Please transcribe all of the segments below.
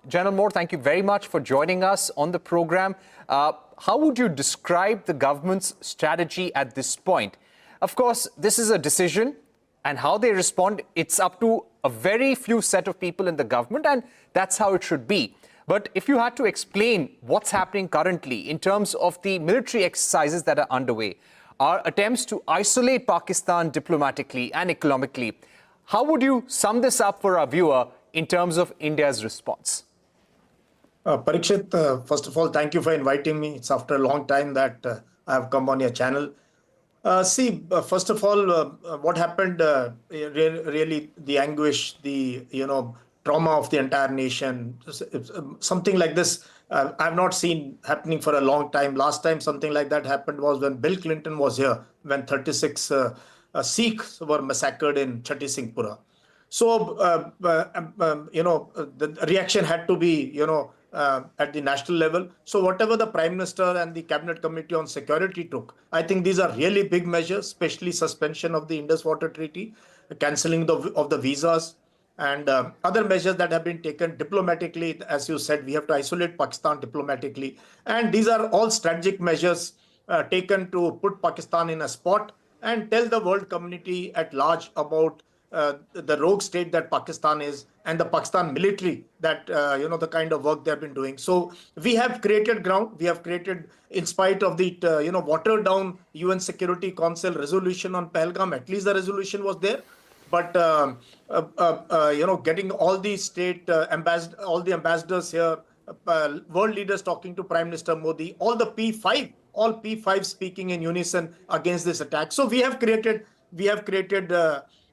General Moore, thank you very much for joining us on the program. How would you describe the government's strategy at this point? Of course, this is a decision, and how they respond, it's up to a very few set of people in the government, and that's how it should be. But if you had to explain what's happening currently in terms of the military exercises that are underway, our attempts to isolate Pakistan diplomatically and economically, how would you sum this up for our viewer in terms of India's response? Parikshit, first of all, thank you for inviting me. It's after a long time that I have come on your channel. First of all, what happened, really the anguish, the trauma of the entire nation, something like this, I've not seen happening for a long time. Last time something like that happened was when Bill Clinton was here, when 36 Sikhs were massacred in Chatti Singhpura. So, the reaction had to be, at the national level. So whatever the Prime Minister and the Cabinet Committee on Security took, I think these are really big measures, especially suspension of the Indus Water Treaty, cancelling of the visas, and other measures that have been taken diplomatically. As you said, we have to isolate Pakistan diplomatically. And these are all strategic measures taken to put Pakistan in a spot and tell the world community at large about the rogue state that Pakistan is, and the Pakistan military, that the kind of work they have been doing. So we have created ground. We have created, in spite of the watered down UN Security Council resolution on Pahalgam, at least the resolution was there. But getting all the all the ambassadors here, world leaders talking to Prime Minister Modi, all P5 speaking in unison against this attack. So we have created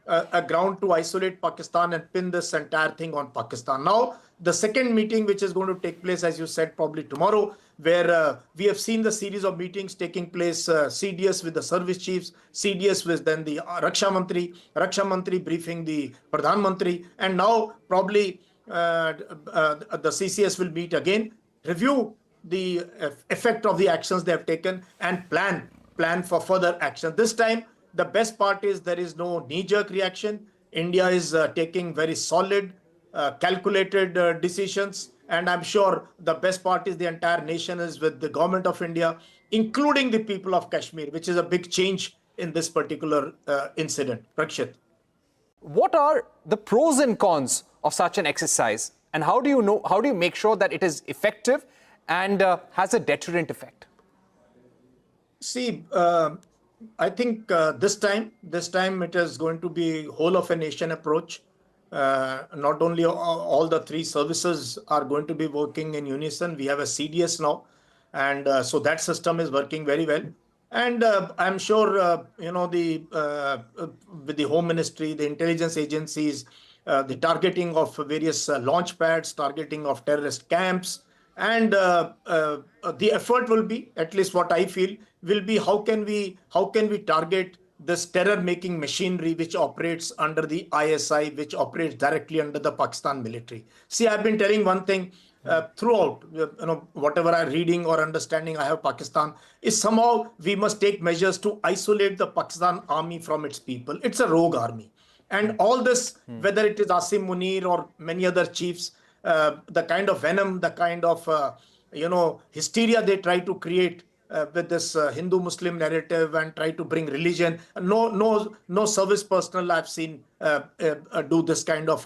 a ground to isolate Pakistan and pin this entire thing on Pakistan. Now, the second meeting, which is going to take place, as you said, probably tomorrow, where we have seen the series of meetings taking place, CDS with the service chiefs, CDS with then the Raksha Mantri briefing the Pradhan Mantri, and now probably the CCS will meet again, review the effect of the actions they have taken, and plan for further action. This time, the best part is there is no knee-jerk reaction. India is taking very solid, calculated decisions. And I'm sure the best part is the entire nation is with the government of India, including the people of Kashmir, which is a big change in this particular incident. Rakshit. What are the pros and cons of such an exercise? And how do you make sure that it is effective and has a deterrent effect? See, I think this time it is going to be whole of a nation approach. Not only all the three services are going to be working in unison. We have a CDS now, and so that system is working very well. And I'm sure with the Home Ministry, the intelligence agencies, the targeting of various launch pads, targeting of terrorist camps. And the effort will be, at least what I feel, will be how can we target this terror-making machinery which operates under the ISI, which operates directly under the Pakistan military. See, I've been telling one thing throughout, whatever I'm reading or understanding I have Pakistan, is somehow we must take measures to isolate the Pakistan army from its people. It's a rogue army. And all this, whether it is Asim Munir or many other chiefs, the kind of venom, the kind of hysteria they try to create with this Hindu-Muslim narrative and try to bring religion. No service personnel I've seen do this kind of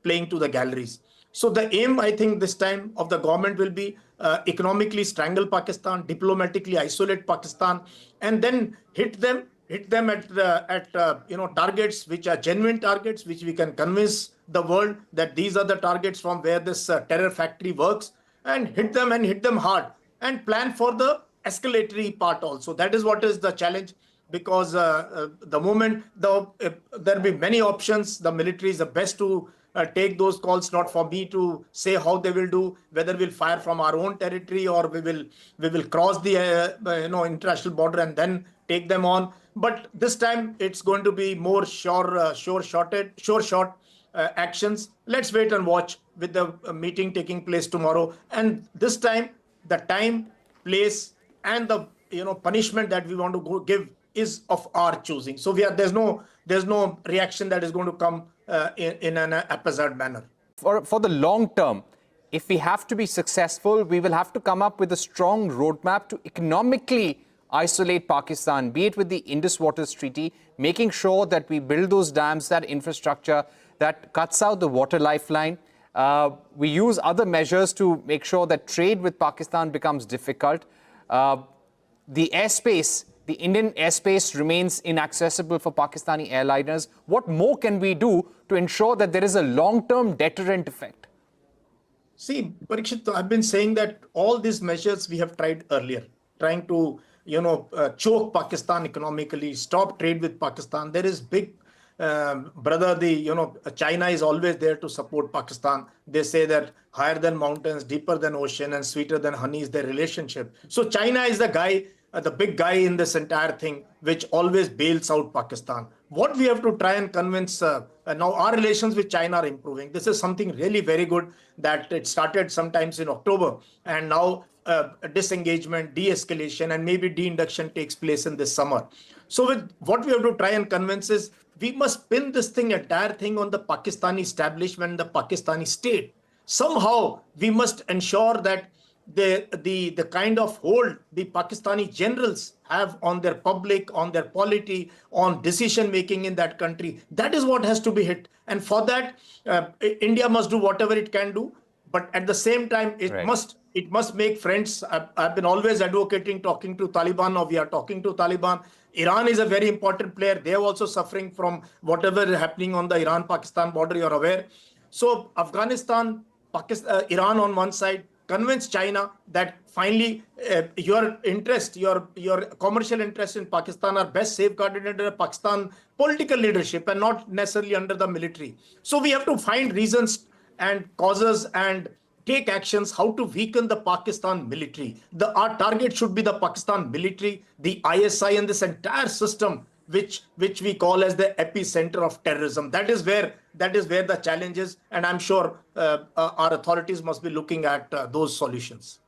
playing to the galleries. So the aim, I think, this time of the government will be economically strangle Pakistan, diplomatically isolate Pakistan, and then hit them at targets which are genuine targets, which we can convince the world that these are the targets from where this terror factory works, and hit them hard, and plan for the escalatory part also. That is what is the challenge, because the moment there will be many options, the military is the best to take those calls. Not for me to say how they will do, whether we'll fire from our own territory or we will cross the international border and then take them on. But this time it's going to be more sure shot actions. Let's wait and watch with the meeting taking place tomorrow. And this time, the time, place, and the punishment that we want to give is of our choosing. So there's no reaction that is going to come in an haphazard manner. For the long term, if we have to be successful, we will have to come up with a strong roadmap to economically isolate Pakistan, be it with the Indus Waters Treaty, making sure that we build those dams, that infrastructure that cuts out the water lifeline. We use other measures to make sure that trade with Pakistan becomes difficult. The airspace, the Indian airspace remains inaccessible for Pakistani airliners. What more can we do to ensure that there is a long-term deterrent effect? See, Parikshit, I've been saying that all these measures we have tried earlier, trying to, choke Pakistan economically, stop trade with Pakistan. There is big brother, China is always there to support Pakistan. They say that higher than mountains, deeper than ocean, and sweeter than honey is their relationship. So China is the guy, the big guy in this entire thing, which always bails out Pakistan. What we have to try and convince, now our relations with China are improving. This is something really very good that it started sometimes in October, and now disengagement, de-escalation, and maybe de-induction takes place in this summer. So with what we have to try and convince is we must pin this entire thing on the Pakistani establishment, the Pakistani state. Somehow we must ensure that the kind of hold the Pakistani generals have on their public, on their polity, on decision making in that country, that is what has to be hit. And for that, India must do whatever it can do. But at the same time, it must make friends. I've been always advocating talking to Taliban, or we are talking to Taliban. Iran is a very important player. They are also suffering from whatever is happening on the Iran-Pakistan border, you're aware. So Afghanistan, Pakistan, Iran on one side, convince China that finally your interest, your commercial interests in Pakistan are best safeguarded under Pakistan political leadership and not necessarily under the military. So we have to find reasons and causes and take actions how to weaken the Pakistan military. Our target should be the Pakistan military, the ISI, and this entire system, which we call as the epicenter of terrorism. That is where the challenge is, and I'm sure our authorities must be looking at those solutions.